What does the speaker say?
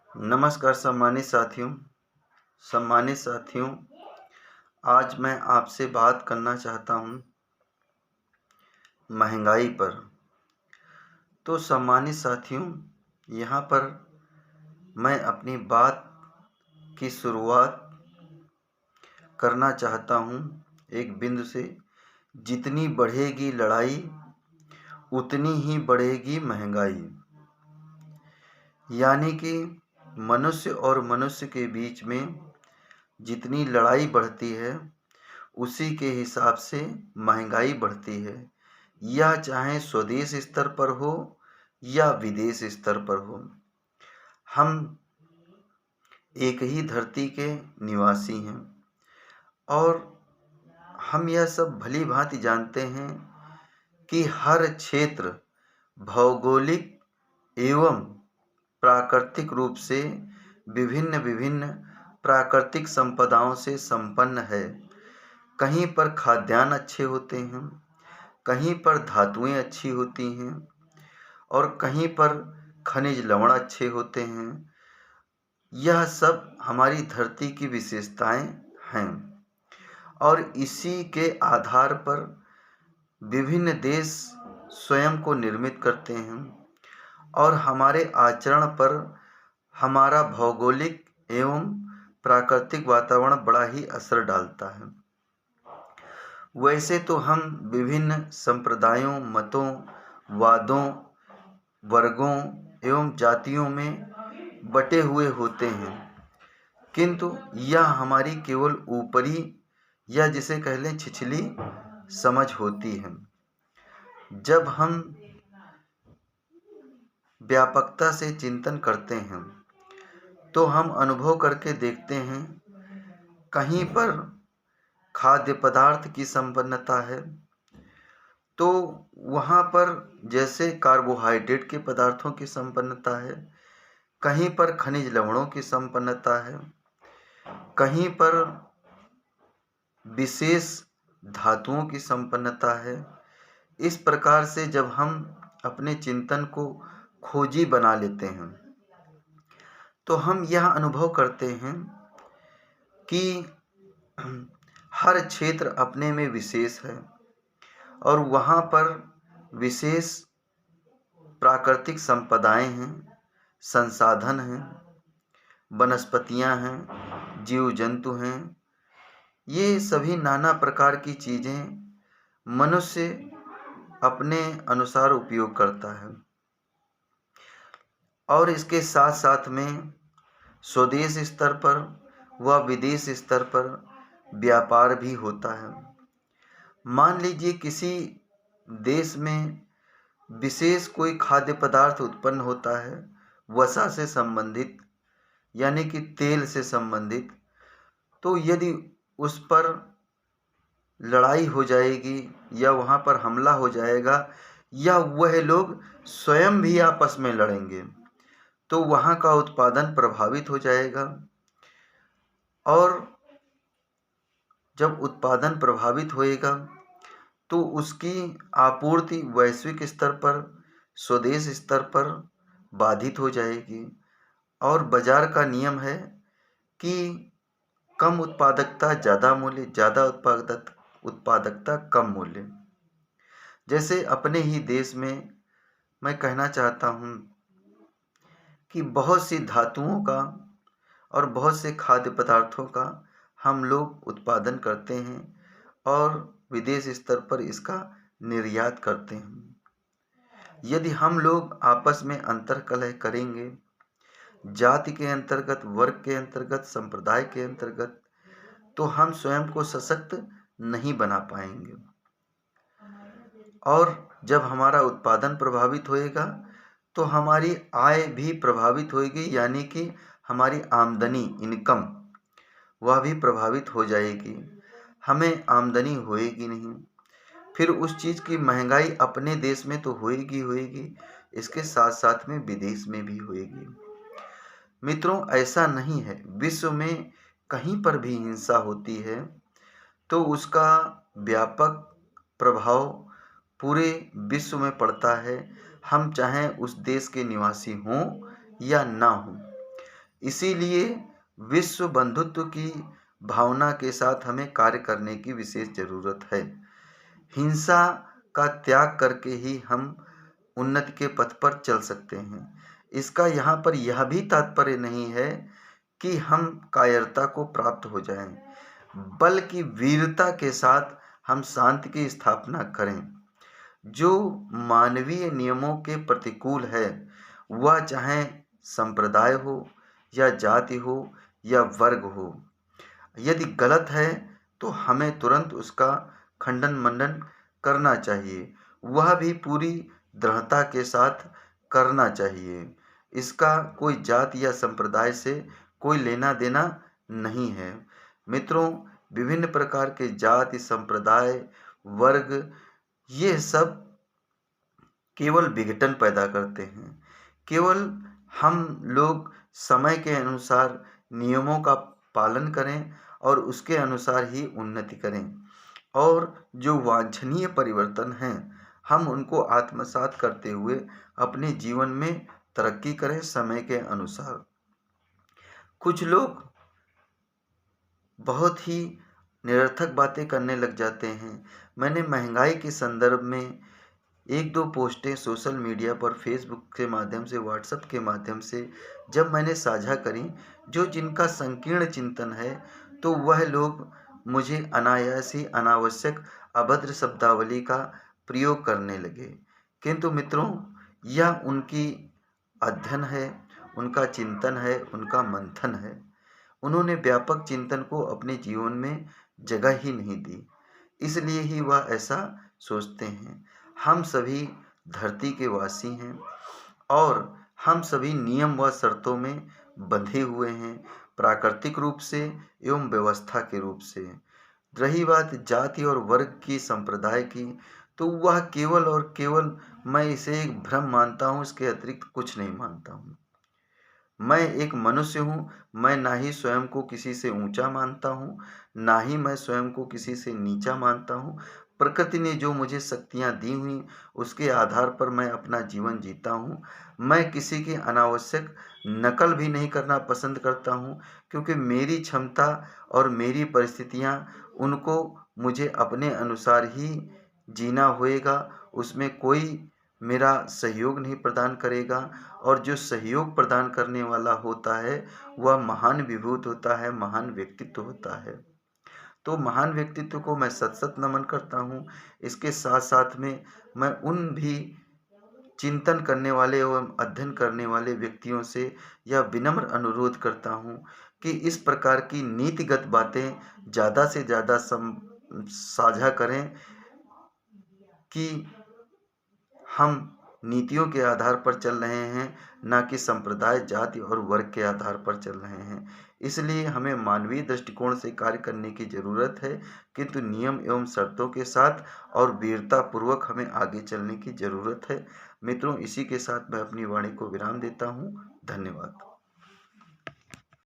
नमस्कार सम्मानित साथियों, आज मैं आपसे बात करना चाहता हूँ महंगाई पर। तो सम्मानित साथियों, यहाँ पर मैं अपनी बात की शुरुआत करना चाहता हूँ एक बिंदु से। जितनी बढ़ेगी लड़ाई उतनी ही बढ़ेगी महंगाई। यानी कि मनुष्य और मनुष्य के बीच में जितनी लड़ाई बढ़ती है उसी के हिसाब से महंगाई बढ़ती है, यह चाहे स्वदेश स्तर पर हो या विदेश स्तर पर हो। हम एक ही धरती के निवासी हैं और हम यह सब भली भांति जानते हैं कि हर क्षेत्र भौगोलिक एवं प्राकृतिक रूप से विभिन्न विभिन्न प्राकृतिक संपदाओं से संपन्न है। कहीं पर खाद्यान्न अच्छे होते हैं, कहीं पर धातुएं अच्छी होती हैं और कहीं पर खनिज लवण अच्छे होते हैं। यह सब हमारी धरती की विशेषताएं हैं और इसी के आधार पर विभिन्न देश स्वयं को निर्मित करते हैं और हमारे आचरण पर हमारा भौगोलिक एवं प्राकृतिक वातावरण बड़ा ही असर डालता है। वैसे तो हम विभिन्न संप्रदायों, मतों, वादों, वर्गों एवं जातियों में बटे हुए होते हैं, किंतु यह हमारी केवल ऊपरी या जिसे कह लें छिछली समझ होती है। जब हम व्यापकता से चिंतन करते हैं तो हम अनुभव करके देखते हैं, कहीं पर खाद्य पदार्थ की संपन्नता है तो वहाँ पर जैसे कार्बोहाइड्रेट के पदार्थों की संपन्नता है, कहीं पर खनिज लवणों की संपन्नता है, कहीं पर विशेष धातुओं की संपन्नता है। इस प्रकार से जब हम अपने चिंतन को खोजी बना लेते हैं तो हम यह अनुभव करते हैं कि हर क्षेत्र अपने में विशेष है और वहाँ पर विशेष प्राकृतिक संपदाएं हैं, संसाधन हैं, वनस्पतियां हैं, जीव जंतु हैं। ये सभी नाना प्रकार की चीज़ें मनुष्य अपने अनुसार उपयोग करता है और इसके साथ साथ में स्वदेश स्तर पर व विदेश स्तर पर व्यापार भी होता है। मान लीजिए किसी देश में विशेष कोई खाद्य पदार्थ उत्पन्न होता है, वसा से संबंधित यानी कि तेल से संबंधित, तो यदि उस पर लड़ाई हो जाएगी या वहाँ पर हमला हो जाएगा या वह लोग स्वयं भी आपस में लड़ेंगे तो वहाँ का उत्पादन प्रभावित हो जाएगा और जब उत्पादन प्रभावित होएगा तो उसकी आपूर्ति वैश्विक स्तर पर, स्वदेश स्तर पर बाधित हो जाएगी। और बाजार का नियम है कि कम उत्पादकता ज़्यादा मूल्य, ज़्यादा उत्पादकता कम मूल्य। जैसे अपने ही देश में मैं कहना चाहता हूँ कि बहुत सी धातुओं का और बहुत से खाद्य पदार्थों का हम लोग उत्पादन करते हैं और विदेश स्तर पर इसका निर्यात करते हैं। यदि हम लोग आपस में अंतर्कलह करेंगे, जाति के अंतर्गत, वर्ग के अंतर्गत, संप्रदाय के अंतर्गत, तो हम स्वयं को सशक्त नहीं बना पाएंगे और जब हमारा उत्पादन प्रभावित होएगा तो हमारी आय भी प्रभावित होएगी, यानी कि हमारी आमदनी, इनकम, वह भी प्रभावित हो जाएगी। हमें आमदनी होएगी नहीं, फिर उस चीज़ की महंगाई अपने देश में तो होएगी, इसके साथ साथ में विदेश में भी होएगी। मित्रों, ऐसा नहीं है, विश्व में कहीं पर भी हिंसा होती है तो उसका व्यापक प्रभाव पूरे विश्व में पड़ता है, हम चाहें उस देश के निवासी हों या ना हों। इसीलिए विश्व बंधुत्व की भावना के साथ हमें कार्य करने की विशेष जरूरत है। हिंसा का त्याग करके ही हम उन्नति के पथ पर चल सकते हैं। इसका यहाँ पर यह भी तात्पर्य नहीं है कि हम कायरता को प्राप्त हो जाएं, बल्कि वीरता के साथ हम शांति की स्थापना करें। जो मानवीय नियमों के प्रतिकूल है, वह चाहे संप्रदाय हो या जाति हो या वर्ग हो, यदि गलत है तो हमें तुरंत उसका खंडन मंडन करना चाहिए, वह भी पूरी दृढ़ता के साथ करना चाहिए। इसका कोई जाति या संप्रदाय से कोई लेना देना नहीं है। मित्रों, विभिन्न प्रकार के जाति, संप्रदाय, वर्ग, ये सब केवल विघटन पैदा करते हैं। केवल हम लोग समय के अनुसार नियमों का पालन करें और उसके अनुसार ही उन्नति करें, और जो वांछनीय परिवर्तन हैं हम उनको आत्मसात करते हुए अपने जीवन में तरक्की करें समय के अनुसार। कुछ लोग बहुत ही निरर्थक बातें करने लग जाते हैं। मैंने महंगाई के संदर्भ में एक दो पोस्टें सोशल मीडिया पर, फेसबुक के माध्यम से, व्हाट्सएप के माध्यम से जब मैंने साझा करी, जो जिनका संकीर्ण चिंतन है, तो वह लोग मुझे अनायास ही अनावश्यक अभद्र शब्दावली का प्रयोग करने लगे। किंतु मित्रों, यह उनकी अध्ययन है, उनका चिंतन है, उनका मंथन है। उन्होंने व्यापक चिंतन को अपने जीवन में जगह ही नहीं दी, इसलिए ही वह ऐसा सोचते हैं। हम सभी धरती के वासी हैं और हम सभी नियम व शर्तों में बंधे हुए हैं, प्राकृतिक रूप से एवं व्यवस्था के रूप से। रही बात जाति और वर्ग की, संप्रदाय की, तो वह केवल और केवल मैं इसे एक भ्रम मानता हूँ, इसके अतिरिक्त कुछ नहीं मानता हूँ। मैं एक मनुष्य हूँ, मैं ना ही स्वयं को किसी से ऊंचा मानता हूँ, ना ही मैं स्वयं को किसी से नीचा मानता हूँ। प्रकृति ने जो मुझे शक्तियाँ दी हुई, उसके आधार पर मैं अपना जीवन जीता हूँ। मैं किसी की अनावश्यक नकल भी नहीं करना पसंद करता हूँ, क्योंकि मेरी क्षमता और मेरी परिस्थितियाँ, उनको मुझे अपने अनुसार ही जीना होएगा। उसमें कोई मेरा सहयोग नहीं प्रदान करेगा, और जो सहयोग प्रदान करने वाला होता है वह महान विभूत होता है, महान व्यक्तित्व होता है। तो महान व्यक्तित्व को मैं सत सत नमन करता हूँ। इसके साथ साथ में मैं उन भी चिंतन करने वाले एवं अध्ययन करने वाले व्यक्तियों से यह विनम्र अनुरोध करता हूँ कि इस प्रकार की नीतिगत बातें ज़्यादा से ज़्यादा साझा करें, कि हम नीतियों के आधार पर चल रहे हैं, ना कि संप्रदाय, जाति और वर्ग के आधार पर चल रहे हैं। इसलिए हमें मानवीय दृष्टिकोण से कार्य करने की ज़रूरत है, किंतु नियम एवं शर्तों के साथ और वीरतापूर्वक हमें आगे चलने की ज़रूरत है। मित्रों, इसी के साथ मैं अपनी वाणी को विराम देता हूँ। धन्यवाद।